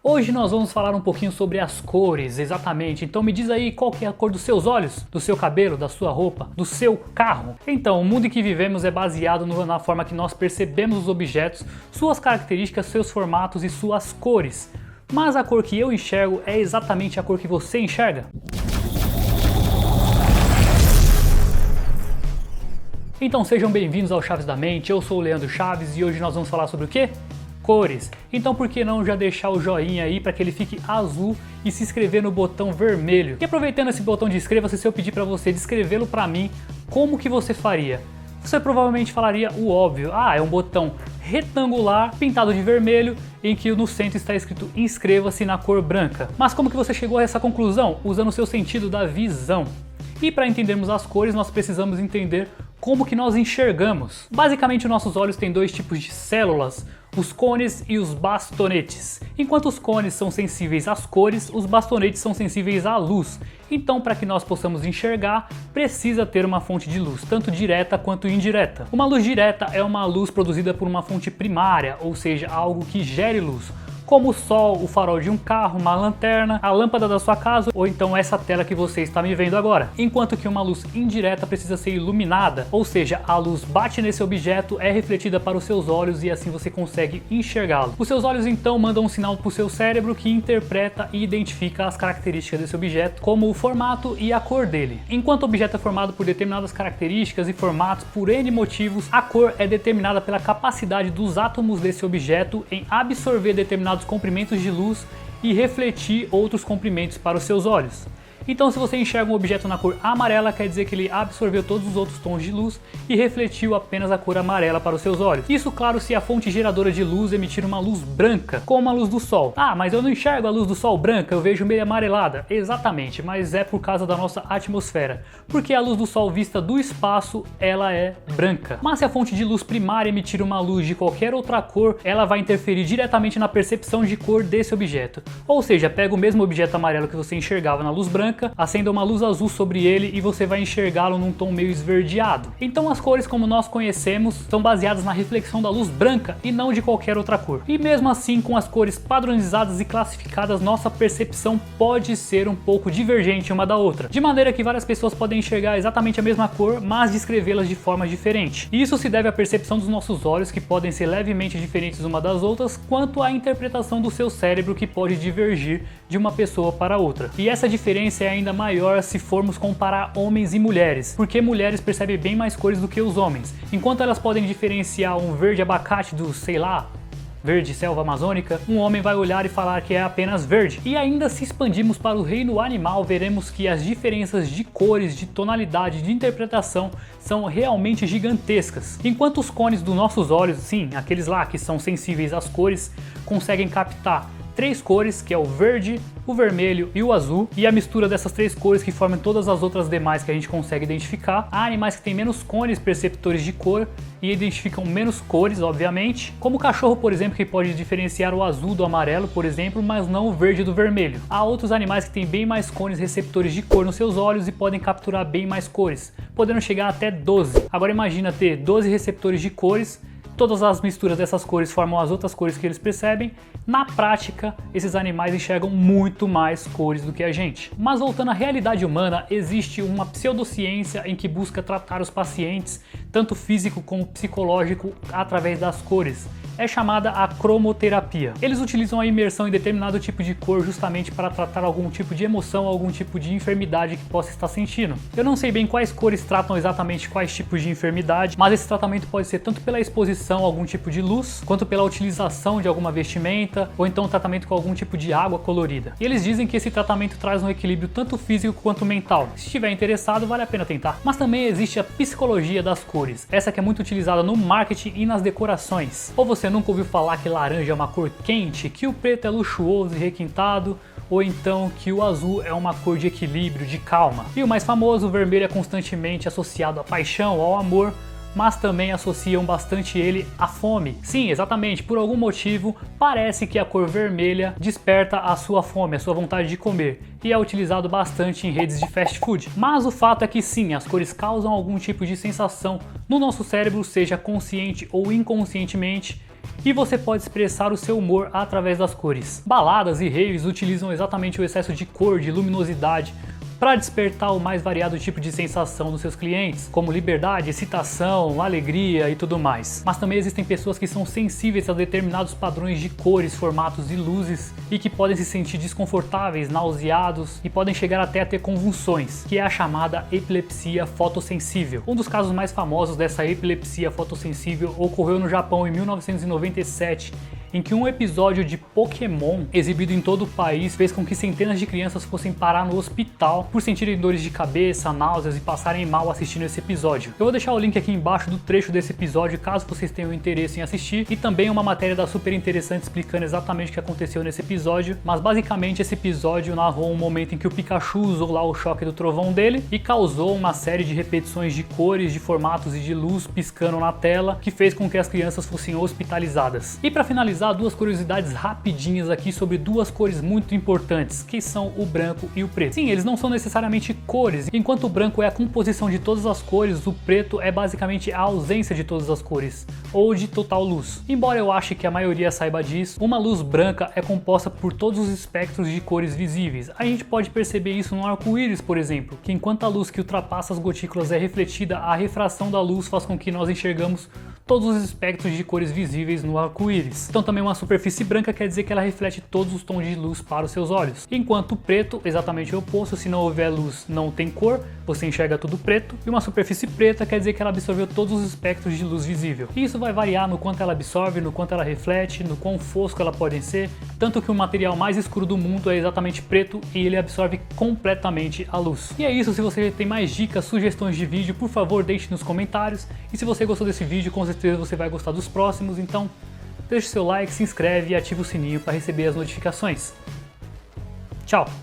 Hoje nós vamos falar um pouquinho sobre as cores, exatamente. Então me diz aí qual que é a cor dos seus olhos, do seu cabelo, da sua roupa, do seu carro. Então, o mundo em que vivemos é baseado na forma que nós percebemos os objetos, suas características, seus formatos e suas cores. Mas a cor que eu enxergo é exatamente a cor que você enxerga? Então sejam bem-vindos ao Chaves da Mente, eu sou o Leandro Chaves e hoje nós vamos falar sobre o quê? Cores. Então por que não já deixar o joinha aí para que ele fique azul e se inscrever no botão vermelho? E aproveitando esse botão de inscreva-se, se eu pedir para você descrevê-lo para mim, como que você faria? Você provavelmente falaria o óbvio, é um botão retangular pintado de vermelho em que no centro está escrito inscreva-se na cor branca. Mas como que você chegou a essa conclusão? Usando o seu sentido da visão. E para entendermos as cores nós precisamos entender como que nós enxergamos. Basicamente nossos olhos têm dois tipos de células, os cones e os bastonetes. Enquanto os cones são sensíveis às cores, os bastonetes são sensíveis à luz. Então, para que nós possamos enxergar, precisa ter uma fonte de luz, tanto direta quanto indireta. Uma luz direta é uma luz produzida por uma fonte primária, ou seja, algo que gere luz, como o sol, o farol de um carro, uma lanterna, a lâmpada da sua casa ou então essa tela que você está me vendo agora. Enquanto que uma luz indireta precisa ser iluminada, ou seja, a luz bate nesse objeto, é refletida para os seus olhos e assim você consegue enxergá-lo. Os seus olhos então mandam um sinal para o seu cérebro que interpreta e identifica as características desse objeto, como o formato e a cor dele. Enquanto o objeto é formado por determinadas características e formatos por N motivos, a cor é determinada pela capacidade dos átomos desse objeto em absorver determinados comprimentos de luz e refletir outros comprimentos para os seus olhos. Então se você enxerga um objeto na cor amarela, quer dizer que ele absorveu todos os outros tons de luz e refletiu apenas a cor amarela para os seus olhos. Isso, claro, se a fonte geradora de luz emitir uma luz branca, como a luz do sol. Mas eu não enxergo a luz do sol branca, eu vejo meio amarelada. Exatamente, mas é por causa da nossa atmosfera. Porque a luz do sol vista do espaço, ela é branca. Mas se a fonte de luz primária emitir uma luz de qualquer outra cor, ela vai interferir diretamente na percepção de cor desse objeto. Ou seja, pega o mesmo objeto amarelo que você enxergava na luz branca, acenda uma luz azul sobre ele e você vai enxergá-lo num tom meio esverdeado. Então as cores como nós conhecemos são baseadas na reflexão da luz branca e não de qualquer outra cor. E mesmo assim, com as cores padronizadas e classificadas, nossa percepção pode ser um pouco divergente uma da outra, de maneira que várias pessoas podem enxergar exatamente a mesma cor, mas descrevê-las de forma diferente. E isso se deve à percepção dos nossos olhos, que podem ser levemente diferentes uma das outras, quanto à interpretação do seu cérebro, que pode divergir de uma pessoa para outra. E essa diferença é ainda maior se formos comparar homens e mulheres, porque mulheres percebem bem mais cores do que os homens. Enquanto elas podem diferenciar um verde abacate do, sei lá, verde selva amazônica, um homem vai olhar e falar que é apenas verde. E ainda se expandirmos para o reino animal, veremos que as diferenças de cores, de tonalidade, de interpretação são realmente gigantescas. Enquanto os cones dos nossos olhos, sim, aqueles lá que são sensíveis às cores, conseguem captar três cores, que é o verde, o vermelho e o azul, e a mistura dessas três cores que formam todas as outras demais que a gente consegue identificar. Há animais que têm menos cones perceptores de cor e identificam menos cores, obviamente, como o cachorro, por exemplo, que pode diferenciar o azul do amarelo, por exemplo, mas não o verde do vermelho. Há outros animais que têm bem mais cones receptores de cor nos seus olhos e podem capturar bem mais cores, podendo chegar até 12. Agora imagina ter 12 receptores de cores. Todas as misturas dessas cores formam as outras cores que eles percebem. Na prática, esses animais enxergam muito mais cores do que a gente. Mas voltando à realidade humana, existe uma pseudociência em que busca tratar os pacientes, tanto físico como psicológico, através das cores. É chamada a cromoterapia. Eles utilizam a imersão em determinado tipo de cor justamente para tratar algum tipo de emoção, algum tipo de enfermidade que possa estar sentindo. Eu não sei bem quais cores tratam exatamente quais tipos de enfermidade, mas esse tratamento pode ser tanto pela exposição a algum tipo de luz, quanto pela utilização de alguma vestimenta, ou então tratamento com algum tipo de água colorida. E eles dizem que esse tratamento traz um equilíbrio tanto físico quanto mental. Se estiver interessado, vale a pena tentar. Mas também existe a psicologia das cores, essa que é muito utilizada no marketing e nas decorações. Ou você nunca ouviu falar que laranja é uma cor quente, que o preto é luxuoso e requintado, ou então que o azul é uma cor de equilíbrio, de calma. E o mais famoso, o vermelho, é constantemente associado à paixão, ao amor, mas também associam bastante ele à fome. Sim, exatamente, por algum motivo parece que a cor vermelha desperta a sua fome, a sua vontade de comer, e é utilizado bastante em redes de fast food. Mas o fato é que sim, as cores causam algum tipo de sensação no nosso cérebro, seja consciente ou inconscientemente, e você pode expressar o seu humor através das cores. Baladas e raves utilizam exatamente o excesso de cor, de luminosidade, para despertar o mais variado tipo de sensação dos seus clientes, como liberdade, excitação, alegria e tudo mais. Mas também existem pessoas que são sensíveis a determinados padrões de cores, formatos e luzes e que podem se sentir desconfortáveis, nauseados e podem chegar até a ter convulsões, que é a chamada epilepsia fotossensível. Um dos casos mais famosos dessa epilepsia fotossensível ocorreu no Japão em 1997, em que um episódio de Pokémon exibido em todo o país fez com que centenas de crianças fossem parar no hospital por sentirem dores de cabeça, náuseas e passarem mal assistindo esse episódio. Eu vou deixar o link aqui embaixo do trecho desse episódio caso vocês tenham interesse em assistir, e também uma matéria da Super Interessante explicando exatamente o que aconteceu nesse episódio, mas basicamente esse episódio narrou um momento em que o Pikachu usou lá o choque do trovão dele e causou uma série de repetições de cores, de formatos e de luz piscando na tela, que fez com que as crianças fossem hospitalizadas. E para finalizar, duas curiosidades rapidinhas aqui sobre duas cores muito importantes, que são o branco e o preto. Sim, eles não são necessariamente cores. Enquanto o branco é a composição de todas as cores, o preto é basicamente a ausência de todas as cores, ou de total luz. Embora eu ache que a maioria saiba disso, uma luz branca é composta por todos os espectros de cores visíveis. A gente pode perceber isso no arco-íris, por exemplo, que enquanto a luz que ultrapassa as gotículas é refletida, a refração da luz faz com que nós enxergamos todos os espectros de cores visíveis no arco-íris. Então também uma superfície branca quer dizer que ela reflete todos os tons de luz para os seus olhos. Enquanto o preto, exatamente o oposto, se não houver luz não tem cor, você enxerga tudo preto. E uma superfície preta quer dizer que ela absorveu todos os espectros de luz visível. E isso vai variar no quanto ela absorve, no quanto ela reflete, no quão fosco ela pode ser, tanto que o material mais escuro do mundo é exatamente preto e ele absorve completamente a luz. E é isso, se você tem mais dicas, sugestões de vídeo, por favor deixe nos comentários. E se você gostou desse vídeo, com certeza você vai gostar dos próximos, então deixe seu like, se inscreve e ativa o sininho para receber as notificações. Tchau!